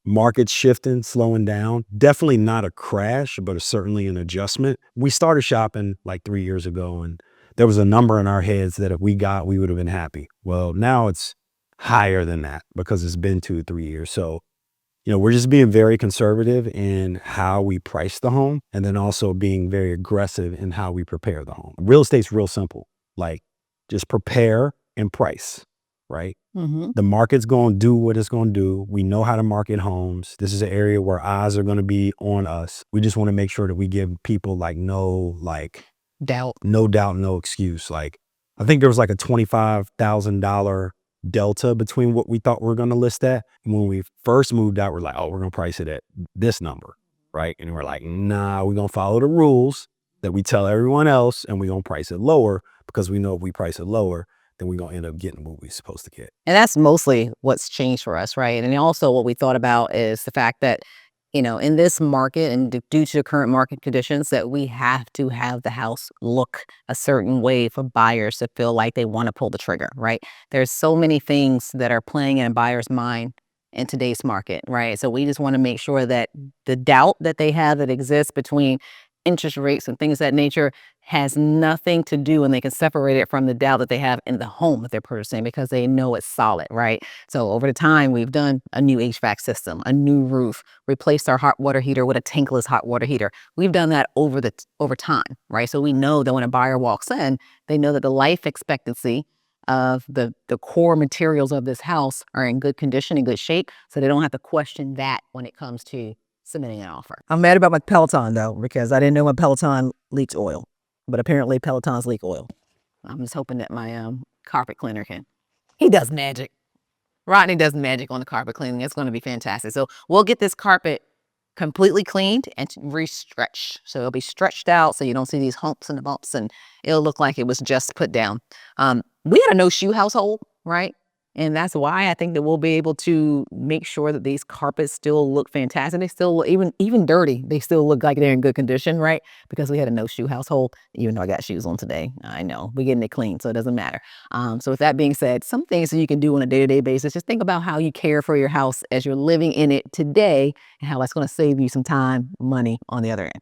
market shifting, slowing down. Definitely not a crash, but certainly an adjustment. We started shopping like 3 years ago, and there was a number in our heads that if we got, we would have been happy. Well, now it's higher than that because it's been 2 or 3 years. So, we're just being very conservative in how we price the home and then also being very aggressive in how we prepare the home. Real estate's real simple. Like, just prepare and price, right? Mm-hmm. The market's going to do what it's going to do. We know how to market homes. This is an area where eyes are going to be on us. We just want to make sure that we give people Doubt. no doubt, no excuse. Like, I think there was like a $25,000 delta between what we thought we were going to list at. When we first moved out, we're like, oh, we're going to price it at this number, right? And we're like, nah, we're going to follow the rules that we tell everyone else, and we're going to price it lower because we know if we price it lower, then we're going to end up getting what we're supposed to get. And that's mostly what's changed for us, right? And also what we thought about is the fact that, in this market and due to the current market conditions, that we have to have the house look a certain way for buyers to feel like they want to pull the trigger, right? There's so many things that are playing in a buyer's mind in today's market, right? So we just want to make sure that the doubt that they have that exists between interest rates and things of that nature has nothing to do, and they can separate it from the doubt that they have in the home that they're purchasing because they know it's solid, right? So over the time, we've done a new HVAC system, a new roof, replaced our hot water heater with a tankless hot water heater. We've done that over time, right? So we know that when a buyer walks in, they know that the life expectancy of the core materials of this house are in good condition, in good shape, so they don't have to question that when it comes to submitting an offer. I'm mad about my Peloton though, because I didn't know my Peloton leaks oil, but apparently Pelotons leak oil. I'm just hoping that my carpet cleaner he does magic. Rodney does magic on the carpet cleaning. It's going to be fantastic. So we'll get this carpet completely cleaned and re-stretched. So it'll be stretched out so you don't see these humps and the bumps, and it'll look like it was just put down. We had a no-shoe household, right? And that's why I think that we'll be able to make sure that these carpets still look fantastic. They still, even dirty, they still look like they're in good condition, right? Because we had a no-shoe household, even though I got shoes on today. I know, we're getting it clean, so it doesn't matter. So with that being said, some things that you can do on a day-to-day basis, just think about how you care for your house as you're living in it today and how that's going to save you some time, money on the other end.